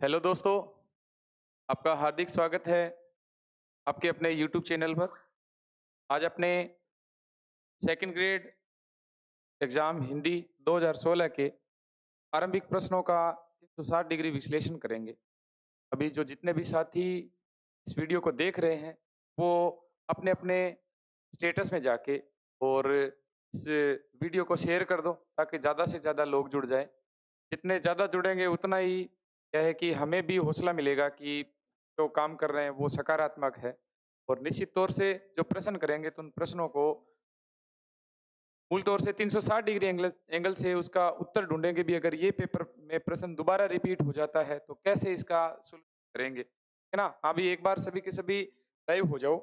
Hello दोस्तों, आपका हार्दिक स्वागत है आपके अपने यूट्यूब चैनल पर। आज अपने सेकंड ग्रेड एग्ज़ाम हिंदी 2016 के आरंभिक प्रश्नों का 360 डिग्री विश्लेषण करेंगे। अभी जो जितने भी साथी इस वीडियो को देख रहे हैं, वो अपने-अपने स्टेटस में जाके और इस वीडियो को शेयर कर दो ताकि ज़्यादा से ज़्यादा लोग जुड़ जाएँ। जितने ज़्यादा जुड़ेंगे उतना ही क्या है कि हमें भी हौसला मिलेगा कि जो काम कर रहे हैं वो सकारात्मक है। और निश्चित तौर से जो प्रश्न करेंगे तो उन प्रश्नों को मूल तौर से 360 डिग्री एंगल से उसका उत्तर ढूंढेंगे भी। अगर ये पेपर में प्रश्न दोबारा रिपीट हो जाता है तो कैसे इसका सुलझाव करेंगे, है ना? अभी एक बार सभी के सभी लाइव हो जाओ।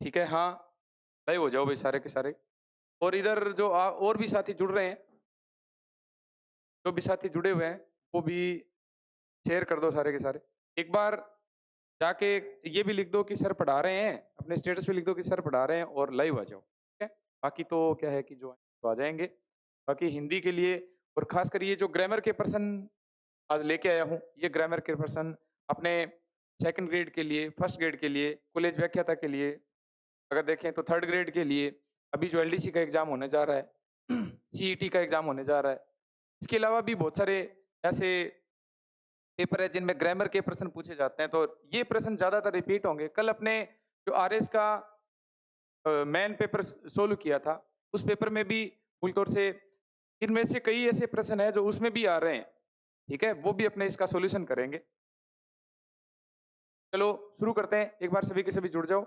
ठीक है, हाँ, लाइव हो जाओ भाई सारे के सारे। और इधर जो और भी साथी जुड़ रहे हैं, जो भी साथी जुड़े हुए हैं, वो भी शेयर कर दो सारे के सारे। एक बार जाके ये भी लिख दो कि सर पढ़ा रहे हैं, अपने स्टेटस पे लिख दो कि सर पढ़ा रहे हैं और लाइव आ जाओ, ठीक है? बाकी तो क्या है कि जो तो आ जाएँगे। बाकी हिंदी के लिए और ख़ासकर ये जो ग्रामर के प्रश्न आज लेके आया हूँ, ये ग्रामर के प्रश्न अपने सेकंड ग्रेड के लिए, फर्स्ट ग्रेड के लिए, कॉलेज व्याख्याता के लिए, अगर देखें तो थर्ड ग्रेड के लिए, अभी जो एलडीसी का एग्ज़ाम होने जा रहा है, सीईटी का एग्ज़ाम होने जा रहा है। इसके अलावा भी बहुत सारे ऐसे पेपर है जिनमें ग्रामर के प्रश्न पूछे जाते हैं, तो ये प्रश्न ज़्यादातर रिपीट होंगे। कल अपने जो आरएस का मेन पेपर सोल्व किया था, उस पेपर में भी मूल तौर से इनमें से कई ऐसे प्रश्न हैं जो उसमें भी आ रहे हैं, ठीक है? वो भी अपने इसका सॉल्यूशन करेंगे। चलो शुरू करते हैं, एक बार सभी के सभी जुड़ जाओ,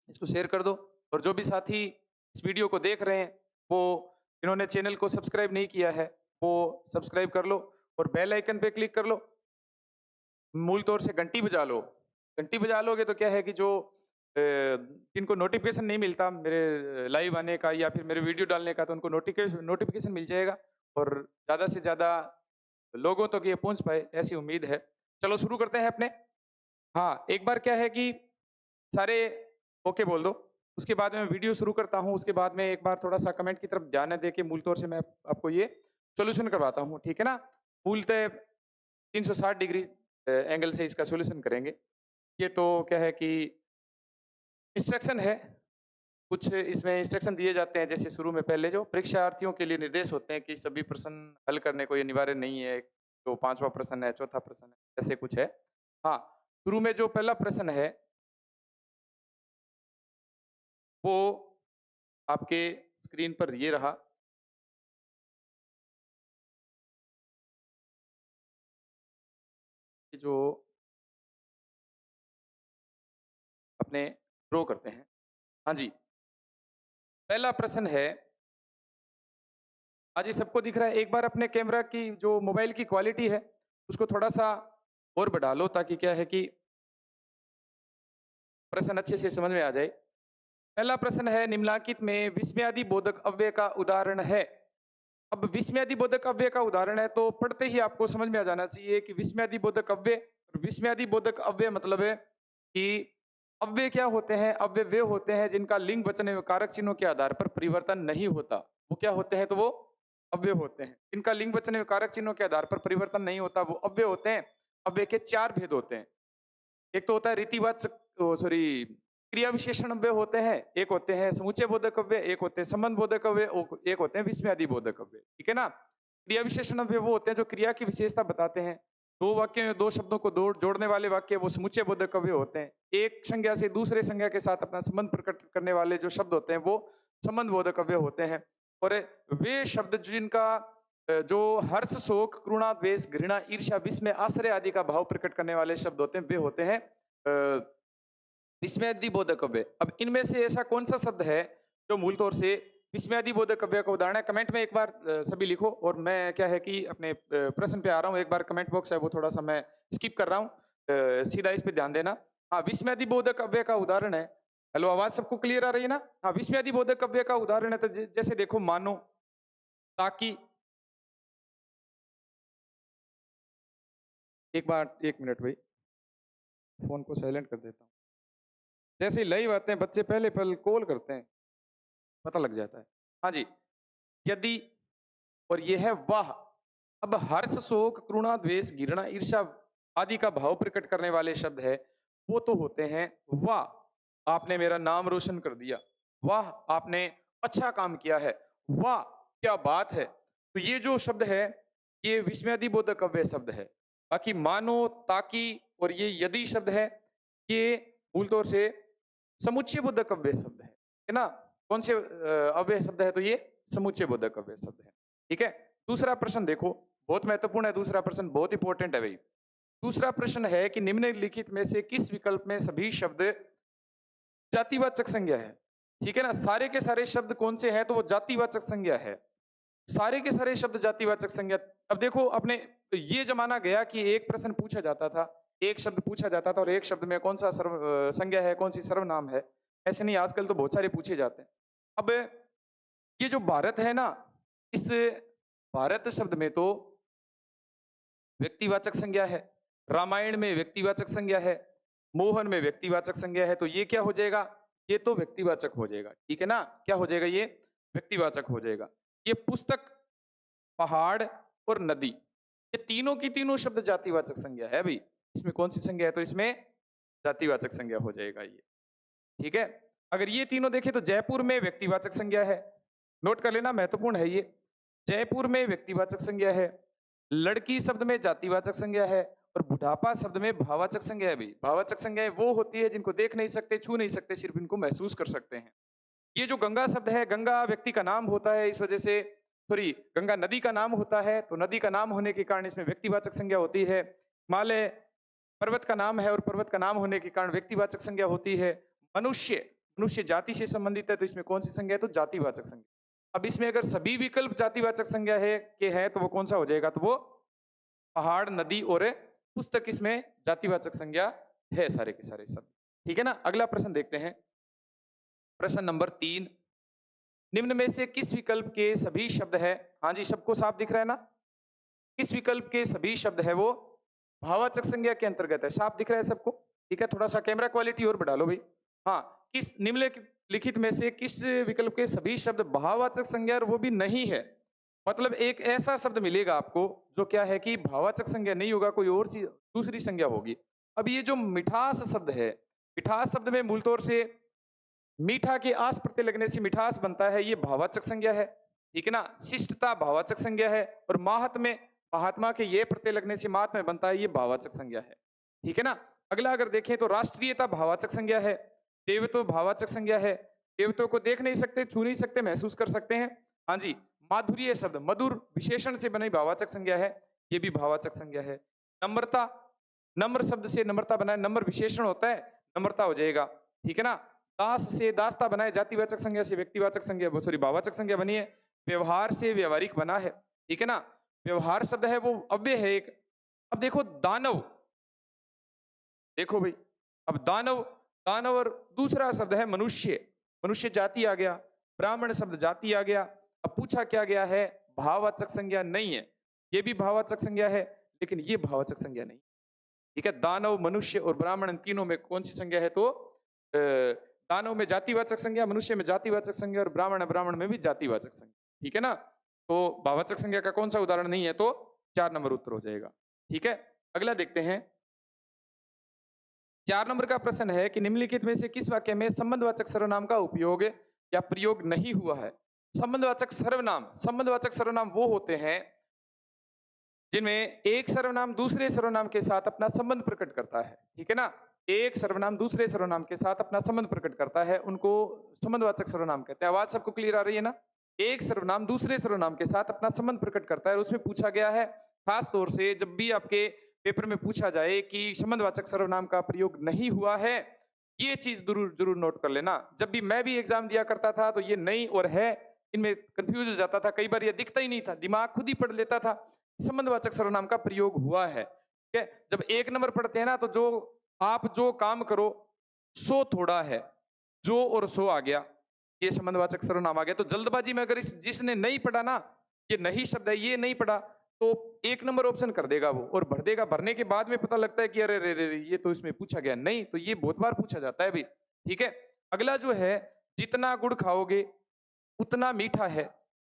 इसको शेयर कर दो। और जो भी साथी इस वीडियो को देख रहे हैं, वो जिन्होंने चैनल को सब्सक्राइब नहीं किया है, वो सब्सक्राइब कर लो और बेल आइकन पे क्लिक कर लो। मूल तौर से घंटी बजा लो। घंटी बजा लोगे तो क्या है कि जो जिनको नोटिफ़िकेशन नहीं मिलता मेरे लाइव आने का या फिर मेरे वीडियो डालने का, तो उनको नोटिफ़िकेशन मिल जाएगा और ज़्यादा से ज़्यादा लोगों तक ये पहुँच पाए, ऐसी उम्मीद है। चलो शुरू करते हैं अपने। हाँ, एक बार क्या है कि सारे ओके बोल दो, उसके बाद में मैं वीडियो शुरू करता हूँ, उसके बाद में एक बार थोड़ा-सा कमेंट की तरफ ध्यान न देके मूल तौर से मैं आपको ये सॉल्यूशन करवाता हूँ, ठीक है ना? मूलतः 360 डिग्री एंगल से इसका सॉल्यूशन करेंगे। ये तो क्या है कि इंस्ट्रक्शन है, कुछ इसमें इंस्ट्रक्शन दिए जाते हैं, जैसे शुरू में पहले जो परीक्षार्थियों के लिए निर्देश होते हैं कि सभी प्रश्न हल करने को ये अनिवार्य नहीं है, तो 5वां प्रश्न है, चौथा प्रश्न है, ऐसे कुछ है। हाँ, शुरू में जो पहला प्रश्न है, वो आपके स्क्रीन पर ये रहा, कि जो अपने ड्रॉ करते हैं। हाँ जी, पहला प्रश्न है, हाँ जी, सबको दिख रहा है? एक बार अपने कैमरा की जो मोबाइल की क्वालिटी है, उसको थोड़ा-सा और बढ़ा लो ताकि क्या है कि प्रश्न अच्छे से समझ में आ जाए। पहला प्रश्न है, निम्नलिखित में विस्मयादि बोधक अव्यय का उदाहरण है। अब विस्मयादि बोधक अव्यय का उदाहरण है तो पढ़ते ही आपको समझ में आ जाना चाहिए कि विस्मयादि बोधक अव्यय, विस्मयादि बोधक अव्यय मतलब है कि अव्यय क्या होते हैं? अव्यय वे होते हैं जिनका लिंग वचन एवं कारक चिन्हों के आधार पर परिवर्तन नहीं होता। वो क्या होते हैं? तो वो अव्यय होते हैं। जिनका लिंग वचन एवं कारक चिन्हों के आधार पर परिवर्तन नहीं होता, वो अव्यय होते हैं। अव्यय के 4 भेद होते हैं। एक तो होता है रीतिवाचक, सॉरी, क्रिया विशेषण अव्यय होते हैं, एक होते हैं समुच्चय बोधक अव्यय, एक होते हैं संबंध बोधक अव्यय, एक होते हैं विस्मयादि बोधक अव्यय, ठीक है ना? क्रिया विशेषण अव्यय वो होते हैं जो क्रिया की विशेषता बताते हैं। दो वाक्य में दो शब्दों को जोड़ने वाले वाक्य वो समुच्चय बोधक अव्यय होते हैं। एक संज्ञा से दूसरे संज्ञा के साथ अपना संबंध प्रकट करने वाले जो शब्द होते हैं वो संबंध बोधक अव्यय होते हैं। और वे शब्द जिनका जो हर्ष, शोक, करुणा, द्वेष, घृणा, ईर्ष्या, विस्मय, आश्चर्य आदि का भाव प्रकट करने वाले शब्द होते हैं, वे होते हैं विस्मयादि बोधक अव्यय। अब इनमें से ऐसा कौन सा शब्द है जो मूल तौर से विस्मयादि बोधक अव्यय का उदाहरण है? कमेंट में एक बार सभी लिखो। और मैं क्या है कि अपने प्रश्न पे आ रहा हूँ, एक बार कमेंट बॉक्स है वो थोड़ा सा मैं स्किप कर रहा हूँ, सीधा इस पे ध्यान देना। हाँ, विस्मयादि बोधक अव्यय का उदाहरण है। हेलो, आवाज सबको क्लियर आ रही है ना? हाँ, विस्मयादि बोधक अव्यय का उदाहरण है तो जैसे देखो, मानो, ताकि, एक बार 1 मिनट भाई, फोन को साइलेंट कर देता हूँ। जैसे ही लाइव आते हैं बच्चे पहले पहले कॉल करते हैं, पता लग जाता है। हाँ जी, यदि, और ये है वाह। अब हर्ष, शोक, करुणा, द्वेष, घृणा, ईर्ष्या आदि का भाव प्रकट करने वाले शब्द है वो तो होते हैं वाह आपने मेरा नाम रोशन कर दिया, वाह आपने अच्छा काम किया है, वाह क्या बात है। तो ये जो शब्द है ये विस्मयादिबोधक अव्यय शब्द है। बाकी मानो, ताकि और ये यदि शब्द है ये मूल तौर से समुच्चय बोधक अव्यय शब्द है ना। कौन से अव्यय शब्द है? तो ये समुच्चय बोधक अव्यय शब्द है। ठीक है, दूसरा प्रश्न देखो, बहुत महत्वपूर्ण है दूसरा प्रश्न, बहुत इंपॉर्टेंट है भाई। दूसरा प्रश्न है कि निम्नलिखित में से किस विकल्प में सभी शब्द जातिवाचक संज्ञा है? ठीक है ना, सारे के सारे शब्द कौन से हैं? तो वो जातिवाचक संज्ञा है। सारे के सारे शब्द जातिवाचक संज्ञा। अब देखो अपने ये जमाना गया कि एक प्रश्न पूछा जाता था, एक शब्द पूछा जाता था और एक शब्द में कौन सा संज्ञा है, कौन सी सर्वनाम है। ऐसे नहीं, आजकल तो बहुत सारे पूछे जाते हैं। अब ये जो भारत है ना, इस भारत शब्द में तो व्यक्तिवाचक संज्ञा है, रामायण में व्यक्तिवाचक संज्ञा है, मोहन में व्यक्तिवाचक संज्ञा है। तो ये क्या हो जाएगा? ये तो व्यक्तिवाचक हो जाएगा। ठीक है ना, क्या हो जाएगा? ये व्यक्तिवाचक हो जाएगा। ये पुस्तक, पहाड़ और नदी, ये तीनों की तीनों शब्द जातिवाचक संज्ञा है भाई। इसमें कौन सी संज्ञा है? तो इसमें जातिवाचक संज्ञा हो जाएगा ये। ठीक है, अगर ये तीनों देखें तो जयपुर में व्यक्तिवाचक संज्ञा है, नोट कर लेना, महत्वपूर्ण है ये। जयपुर में व्यक्तिवाचक संज्ञा है, लड़की शब्द में जातिवाचक संज्ञा है और बुढ़ापा शब्द में भाववाचक संज्ञा है। भी भाववाचक संज्ञाएं वो होती है जिनको देख नहीं सकते, छू नहीं सकते, सिर्फ इनको महसूस कर सकते हैं। ये जो गंगा शब्द है, गंगा व्यक्ति का नाम होता है, इस वजह से सॉरी गंगा नदी का नाम होता है, तो नदी का नाम होने के कारण इसमें व्यक्तिवाचक संज्ञा होती है। हिमालय पर्वत का नाम है और पर्वत का नाम होने के कारण व्यक्तिवाचक संज्ञा होती है। मनुष्य, मनुष्य जाति से संबंधित है, तो इसमें कौन सी संज्ञा है? तो जातिवाचक संज्ञा। अब इसमें अगर सभी विकल्प जातिवाचक संज्ञा है के है तो वो कौन सा हो जाएगा? तो वो पहाड़, नदी और पुस्तक इसमें जातिवाचक संज्ञा है, सारे के सारे शब्द। ठीक है ना, अगला प्रश्न देखते हैं, प्रश्न नंबर 3। निम्न में से किस विकल्प के सभी शब्द है, हाँ जी सबको साफ दिख रहा है ना, किस विकल्प के सभी शब्द है वो भाववाचक संज्ञा के अंतर्गत है? साफ दिख रहा है सबको? ठीक है, थोड़ा सा कैमरा क्वालिटी और बढ़ा लो भाई। हाँ, किस निम्नलिखित में से किस विकल्प के सभी शब्द भाववाचक संज्ञा और वो भी नहीं है? मतलब एक ऐसा शब्द मिलेगा आपको जो क्या है कि भाववाचक संज्ञा नहीं होगा, कोई और चीज दूसरी संज्ञा होगी। अब ये जो मिठास शब्द है, मिठास शब्द में मूल तौर से मीठा के आस प्रत्यय लगने से मिठास बनता है, ये भाववाचक संज्ञा है। ठीक है ना, शिष्टता भाववाचक संज्ञा है और महात्म्य, महात्मा के ये प्रत्यय लगने से महात्म्य बनता है, ये भाववाचक संज्ञा है। ठीक है ना, अगला अगर देखें तो राष्ट्रीयता भाववाचक संज्ञा है, देवत्व भाववाचक संज्ञा है, देवत्व को देख नहीं सकते, छू नहीं सकते, महसूस कर सकते हैं। हाँ जी, माधुर्य शब्द, मधुर विशेषण से बनी भाववाचक संज्ञा है, ये भी भाववाचक संज्ञा है। नम्रता, नम्र शब्द से नम्रता बनाए, नम्र विशेषण होता है, नम्रता हो जाएगा। ठीक है ना, दास से दासता बनाए, जातिवाचक संज्ञा से व्यक्तिवाचक संज्ञा सॉरी भाववाचक संज्ञा बनी है। व्यवहार से व्यवहारिक बना है। ठीक है ना, व्यवहार शब्द है वो अव्यय है एक। अब देखो दानव, देखो भाई, अब दानव, दानव और दूसरा शब्द है मनुष्य, मनुष्य जाति आ गया, ब्राह्मण शब्द जाति आ गया। अब पूछा क्या गया है? भाववाचक संज्ञा नहीं है, ये भी भाववाचक संज्ञा है लेकिन ये भाववाचक संज्ञा नहीं। ठीक है, दानव, मनुष्य और ब्राह्मण इन तीनों में कौन सी संज्ञा है? तो दानव में जातिवाचक संज्ञा, मनुष्य में जातिवाचक संज्ञा और ब्राह्मण ब्राह्मण में भी जातिवाचक संज्ञा। ठीक है ना, तो भाववाचक संज्ञा का कौन सा उदाहरण नहीं है? तो 4 नंबर उत्तर हो जाएगा। ठीक है, अगला देखते हैं, 4 नंबर का प्रश्न है कि निम्नलिखित में से किस वाक्य में संबंधवाचक सर्वनाम का उपयोग या प्रयोग नहीं हुआ है? संबंधवाचक सर्वनाम, संबंधवाचक सर्वनाम वो होते हैं जिनमें एक सर्वनाम दूसरे सर्वनाम के साथ अपना संबंध प्रकट करता है। ठीक है ना, एक सर्वनाम दूसरे सर्वनाम के साथ अपना संबंध प्रकट करता है, उनको संबंधवाचक सर्वनाम कहते हैं। आवाज सबको क्लियर आ रही है ना? एक सर्वनाम दूसरे सर्वनाम के साथ अपना संबंध प्रकट करता है। उसमें पूछा गया है खास तौर से, जब भी आपके पेपर में पूछा जाए कि संबंधवाचक सर्वनाम का प्रयोग नहीं हुआ है, ये चीज जरूर जरूर नोट कर लेना। जब भी मैं भी एग्जाम दिया करता था तो ये नहीं और है, इनमें कंफ्यूज हो जाता था, कई बार ये दिखता ही नहीं था, दिमाग खुद ही पढ़ लेता था। संबंधवाचक सर्वनाम का प्रयोग हुआ है। ठीक है, जब 1 नंबर पढ़ते हैं ना, तो जो आप जो काम करो सो थोड़ा है, जो और सो आ गया, ये संबंधवाचक सर्वनाम आ गया। तो जल्दबाजी में अगर जिसने नहीं पढ़ा ना, ये नहीं शब्द है, ये नहीं पढ़ा, तो 1 नंबर ऑप्शन कर देगा वो और भर देगा। भरने के बाद में पता लगता है कि अरे रे रे रे, ये तो इसमें पूछा गया नहीं। तो ये बहुत बार पूछा जाता है भाई। ठीक है, अगला जो है, जितना गुड़ खाओगे उतना मीठा है,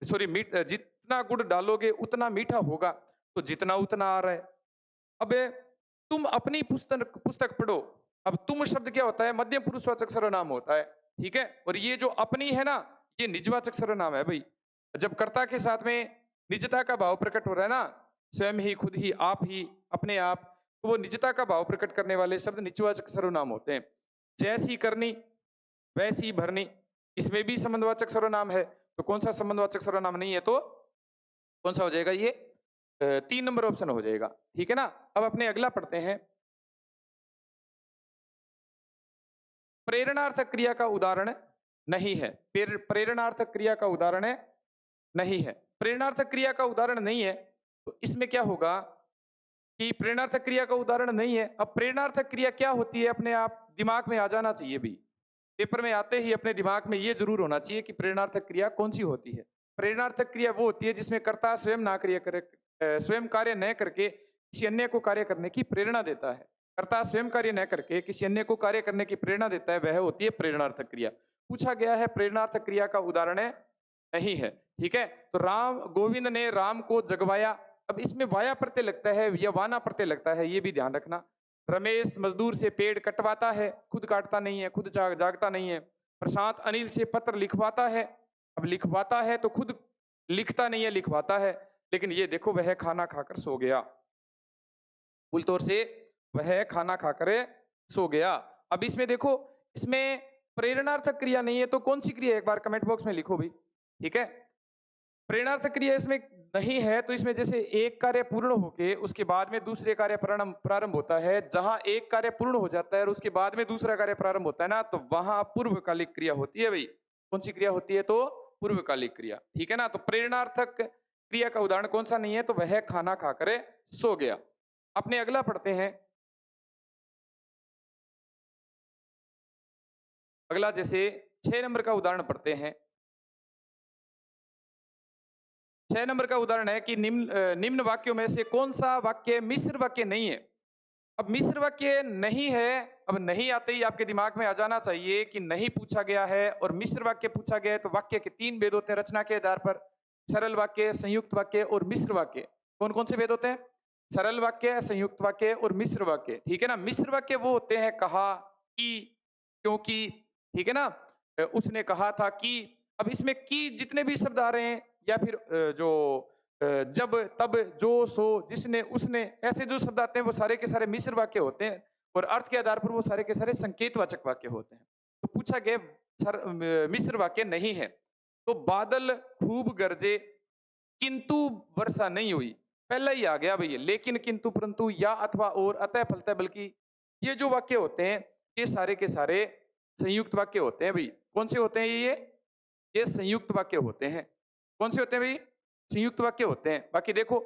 सॉरी जितना गुड़ डालोगे उतना मीठा होगा। तो जितना उतना आ रहा है। अब तुम अपनी पुस्तक पुस्तक पढ़ो। अब तुम शब्द क्या होता है? मध्यम पुरुषवाचक सर्वनाम होता है, ठीक है? और ये जो अपनी है ना, ये निजवाचक सर्वनाम है भाई। जब कर्ता के साथ में निजता का भाव प्रकट हो रहा है ना, स्वयं ही, खुद ही, आप ही, अपने आप, तो वो निजता का भाव प्रकट करने वाले शब्द निजवाचक सर्वनाम होते हैं। जैसी करनी, वैसी भरनी, इसमें भी संबंधवाचक सर्वनाम है। तो कौन सा संबंधवाचक सर्वनाम नहीं है? तो कौन सा हो जाएगा ये? 3 नंबर ऑप्शन हो जाएगा, ठीक है ना? अब अपने अगला पढ़ते हैं। प्रेरणार्थक क्रिया का उदाहरण नहीं है। प्रेरणार्थक क्रिया का उदाहरण नहीं है। प्रेरणार्थक क्रिया का उदाहरण नहीं है, तो इसमें क्या होगा कि प्रेरणार्थक क्रिया का उदाहरण नहीं है। अब प्रेरणार्थक क्रिया क्या होती है? अपने आप दिमाग में आ जाना चाहिए भी। पेपर में आते ही अपने दिमाग में ये जरूर होना चाहिए कि प्रेरणार्थक क्रिया कौन सी होती है। प्रेरणार्थक क्रिया वो होती है जिसमें कर्ता स्वयं ना क्रिया करे, स्वयं कार्य न करके किसी अन्य को कार्य करने की प्रेरणा देता है। कर्ता स्वयं कार्य न करके किसी अन्य को कार्य करने की प्रेरणा देता है, वह होती है प्रेरणार्थक क्रिया। पूछा गया है प्रेरणार्थक क्रिया का उदाहरण नहीं है, ठीक है? तो राम, गोविंद ने राम को जगवाया। अब इसमें वाया प्रत्यय लगता है या वाना प्रत्यय लगता है, ये भी ध्यान रखना। रमेश मजदूर से पेड़ कटवाता है, खुद काटता नहीं है, खुद जागता नहीं है। प्रशांत अनिल से पत्र लिखवाता है। अब लिखवाता है तो खुद लिखता नहीं है, लिखवाता है। लेकिन ये देखो, वह खाना खाकर सो गया। मूल तौर से वह खाना खाकर सो गया। अब इसमें देखो, इसमें प्रेरणार्थक क्रिया नहीं है, तो कौन सी क्रिया है? एक बार कमेंट बॉक्स में लिखो भी, ठीक है? प्रेरणार्थक क्रिया इसमें नहीं है, तो इसमें जैसे एक कार्य पूर्ण होके उसके बाद में दूसरे कार्य प्रारंभ होता है, जहां एक कार्य पूर्ण हो जाता है और उसके बाद में दूसरा कार्य प्रारंभ होता है ना, तो वहां पूर्वकालिक क्रिया होती है भाई। कौन सी क्रिया होती है? तो पूर्वकालिक क्रिया, ठीक है ना? तो प्रेरणार्थक क्रिया का उदाहरण कौन सा नहीं है? तो वह खाना खाकर सो गया। अपने अगला पढ़ते हैं। अगला जैसे 6 नंबर का उदाहरण पढ़ते हैं। 6 नंबर का उदाहरण है कि निम्न वाक्यों में से कौन सा वाक्य मिश्र वाक्य नहीं है? अब मिश्र वाक्य नहीं है। अब नहीं आते ही आपके दिमाग में आ जाना चाहिए कि नहीं पूछा गया है और मिश्र वाक्य पूछा गया है। तो वाक्य के 3 भेद होते हैं रचना के आधार पर: सरल वाक्य, संयुक्त वाक्य और मिश्र वाक्य। कौन कौन से भेद होते हैं? सरल वाक्य, संयुक्त वाक्य और मिश्र वाक्य, ठीक है ना? मिश्र वाक्य वो होते हैं कहा, कि, क्योंकि, ठीक है ना? उसने कहा था कि। अब इसमें की जितने भी शब्द आ रहे हैं, या फिर जब, तब, जो, सो, जिसने, उसने, ऐसे जो शब्द आते हैं वो सारे के सारे मिश्र वाक्य होते हैं और अर्थ के आधार पर वो सारे के सारे संकेतवाचक वाक्य होते हैं। तो पूछा गया मिश्र वाक्य नहीं है। तो बादल खूब गरजे किंतु वर्षा नहीं हुई, पहला ही आ गया भैया। लेकिन, किंतु, परंतु, या, अथवा, और, अतः, फलतः, बल्कि, ये जो वाक्य होते हैं ये सारे के सारे संयुक्त वाक्य होते हैं भाई। कौन से होते हैं ये संयुक्त वाक्य होते हैं। कौन से होते हैं भाई? संयुक्त वाक्य होते हैं। बाकी देखो,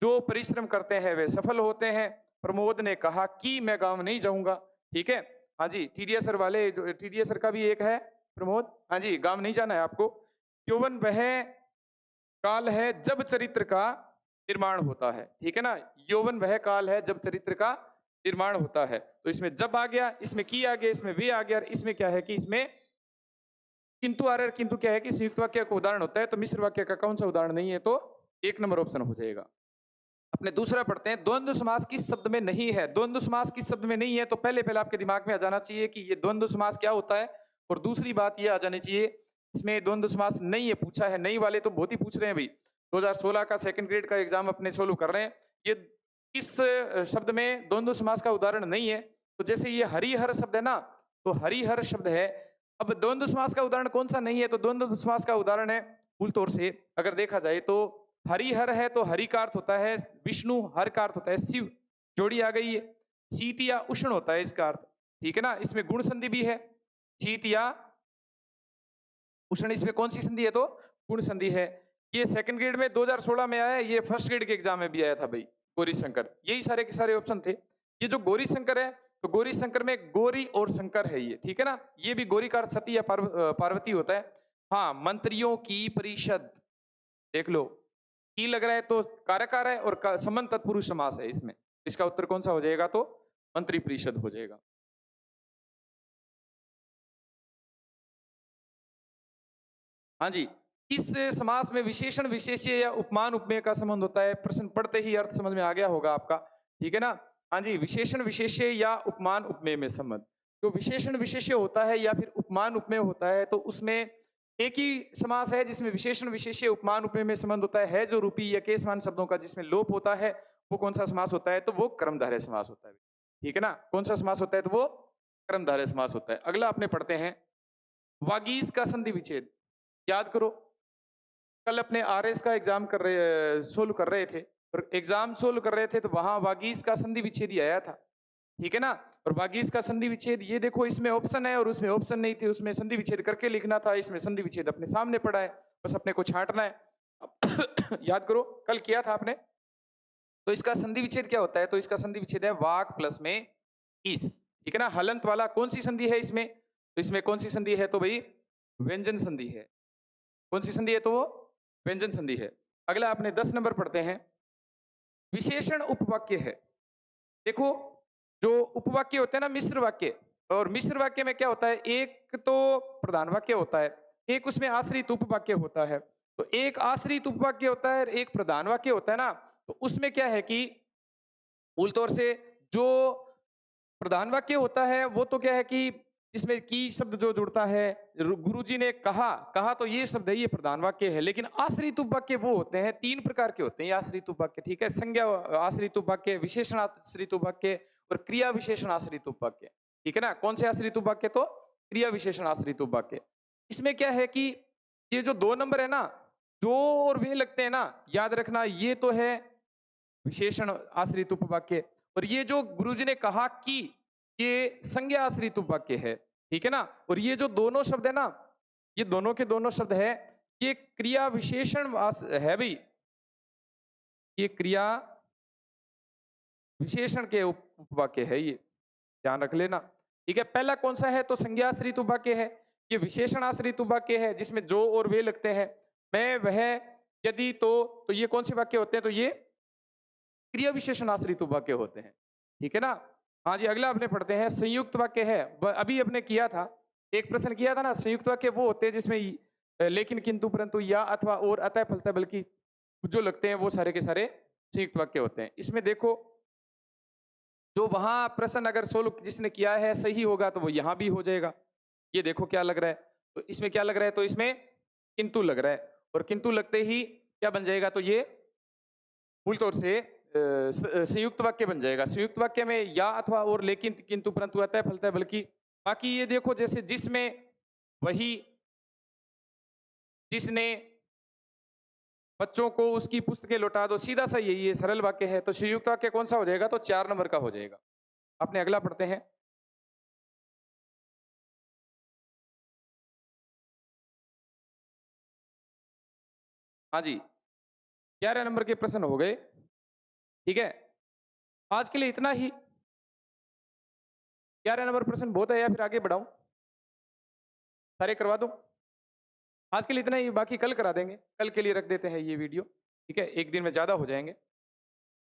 जो परिश्रम करते हैं वे सफल होते हैं। प्रमोद ने कहा कि मैं गांव नहीं जाऊंगा, ठीक है? हाँ जी, टीडीएस सर वाले, जो टीडीएस सर का भी एक है प्रमोद, हाँ जी, गांव नहीं जाना है आपको। यौवन वह काल है जब चरित्र का निर्माण होता है, ठीक है ना? यौवन वह काल है जब चरित्र का निर्माण होता है। तो इसमें जब आ गया, इसमें की आ गया, इसमें वे आ गया, इसमें क्या है कि इसमें किंतु आ रहा है। किंतु क्या है कि संयुक्त वाक्य का उदाहरण होता है। तो मिश्र वाक्य का कौन सा उदाहरण नहीं है? तो 1 नंबर ऑप्शन हो जाएगा। अपने दूसरा पढ़ते हैं। द्वंद्व समास किस शब्द में नहीं है? द्वंद्व समास किस शब्द में नहीं है? तो पहले आपके दिमाग में आ जाना चाहिए कि ये द्वंद्व समास क्या होता है। और दूसरी बात ये आ जानी चाहिए, इसमें द्वंद्व समास नहीं है पूछा है। नहीं वाले तो बहुत ही पूछ रहे हैं भाई। 2016 का सेकंड ग्रेड का एग्जाम अपने सोल्व कर रहे हैं। ये किस शब्द में द्वंद्व समास का उदाहरण नहीं है? तो जैसे ये हरिहर शब्द है ना, तो हरिहर शब्द है। अब द्वंद्व समास का उदाहरण कौन सा नहीं है? तो द्वंद्व समास का उदाहरण है, मूल तौर से अगर देखा जाए तो हरिहर है, तो हरि का अर्थ होता है विष्णु, हर का अर्थ होता है शिव, जोड़ी आ गई है। शीत या उष्ण होता है इसका अर्थ, ठीक है ना? इसमें गुण संधि भी है, शीत या उष्ण, इसमें कौन सी संधि है? तो गुण संधि है। ये सेकंड ग्रेड में 2016 में आया, ये फर्स्ट ग्रेड के एग्जाम में भी आया था भाई, गौरी शंकर। यही सारे के सारे ऑप्शन थे। ये जो गौरी शंकर है, तो गौरी शंकर में गौरी और शंकर है ये, ठीक है ना? ये भी गौरी का अर्थ सती या पार्वती होता है। हाँ, मंत्रियों की परिषद देख लो, की लग रहा है तो कारक आ रहा है और संबंध तत्पुरुष समास है इसमें। इसका उत्तर कौन सा हो जाएगा? तो मंत्री परिषद हो जाएगा। हाँ जी, इस समास में विशेषण विशेष्य या उपमान उपमेय का संबंध होता है। प्रश्न पढ़ते ही अर्थ समझ में आ गया होगा आपका, ठीक है ना? हाँ जी, विशेषण विशेष्य या उपमान उपमेय में संबंध। जो विशेषण विशेष्य होता है या फिर उपमान उपमेय होता है, तो उसमें एक ही समास है जिसमें विशेषण विशेष्य उपमान उपमेय में संबंध होता है जो रूपी या के समान शब्दों का जिसमें लोप होता है, वो कौन सा समास होता है? तो वो कर्मधारय समास होता है। ठीक है ना? कौन सा समास होता है? तो वो कर्मधारय समास होता है। अगला अपने पढ़ते हैं वागीश का संधि विच्छेद। याद करो, कल अपने आरएस का एग्जाम सोल्व कर रहे थे, और एग्जाम सोल्व कर रहे थे तो वहां वागीश का संधि विच्छेद ही आया था। ठीक है ना? और वागीश का संधि विच्छेद, ये देखो इसमें ऑप्शन है और उसमें ऑप्शन नहीं थे, उसमें संधि विच्छेद करके लिखना था, इसमें संधि विच्छेद अपने सामने पड़ा है, बस अपने को छांटना है। अब याद करो, कल किया था आपने। तो इसका संधि विच्छेद क्या होता है? तो इसका संधि विच्छेद है वाक प्लस में ईस। ठीक है ना? हलंत वाला कौन सी संधि है इसमें? तो इसमें कौन सी संधि है? तो भाई व्यंजन संधि है। कौन सी संधि है? तो वो व्यंजन संधि है। अगला अपने 10 नंबर पढ़ते हैं, विशेषण उपवाक्य है। देखो, जो उपवाक्य होते हैं ना, मिश्र वाक्य, और मिश्र वाक्य में क्या होता है? एक तो प्रधान वाक्य होता है, एक उसमें आश्रित उपवाक्य होता है। तो एक आश्रित उपवाक्य होता है और एक प्रधान वाक्य होता है ना, तो उसमें क्या है कि मूल तौर से जो प्रधान वाक्य होता है वो तो क्या है कि जिसमें की शब्द जो जुड़ता है, गुरुजी ने कहा, कहा तो ये शब्द है, ये प्रधान वाक्य है। लेकिन आश्रित उपवाक्य वो होते हैं, 3 प्रकार के होते हैं ये आश्रित उपवाक्य। ठीक है? संज्ञा आश्रित उपवाक्य, विशेषण आश्रित उपवाक्य और क्रिया विशेषण आश्रित उपवाक्य। ठीक है ना? कौन से आश्रित उपवाक्य? तो क्रिया विशेषण आश्रित उपवाक्य। इसमें क्या है कि ये जो 2 नंबर है ना, जो और वे लगते हैं ना, याद रखना, ये तो है विशेषण आश्रित उपवाक्य, और ये जो गुरुजी ने कहा कि ये संज्ञा आश्रित उपवाक्य है। ठीक है ना? और ये जो दोनों शब्द है ना, ये दोनों के दोनों शब्द है, ये क्रिया विशेषण है भाई, ये क्रिया विशेषण के उपवाक्य है, ये ध्यान रख लेना। ठीक है? पहला कौन सा है? तो संज्ञा आश्रित उपवाक्य है। ये विशेषण आश्रित उपवाक्य है जिसमें जो और वे लगते हैं, मैं, वह, यदि, तो ये कौन से वाक्य होते हैं? तो ये क्रिया विशेषण आश्रित वाक्य होते हैं। ठीक है ना? हाँ जी, अगला अपने पढ़ते हैं संयुक्त वाक्य है। अभी अपने किया था, एक प्रश्न किया था ना, संयुक्त वाक्य वो होते हैं जिसमें लेकिन, किंतु, परंतु, या, अथवा, और, अतः, फलतः, बल्कि जो लगते हैं वो सारे के सारे संयुक्त वाक्य होते हैं। इसमें देखो, जो वहां प्रश्न अगर सोल्व जिसने किया है सही होगा तो वो यहां भी हो जाएगा। ये देखो क्या लग रहा है, तो इसमें क्या लग रहा है? तो इसमें किंतु लग रहा है, और किंतु लगते ही क्या बन जाएगा? तो ये मूल तौर से संयुक्त वाक्य बन जाएगा। संयुक्त वाक्य में या, अथवा, और, लेकिन, किंतु, परंतु, अतः, फलतः, बल्कि। बाकी ये देखो, जैसे जिसमें, वही, जिसने, बच्चों को उसकी पुस्तकें लौटा दो, सीधा सा यही है, सरल वाक्य है। तो संयुक्त वाक्य कौन सा हो जाएगा? तो 4 नंबर का हो जाएगा। अपने अगला पढ़ते हैं, हाँ जी, 11 नंबर के प्रश्न हो गए। ठीक है? आज के लिए इतना ही। 11 नंबर प्रश्न बहुत है या फिर आगे बढ़ाऊं? सारे करवा दूं? आज के लिए इतना ही, बाकी कल करा देंगे। कल के लिए रख देते हैं ये वीडियो। ठीक है? एक दिन में ज्यादा हो जाएंगे।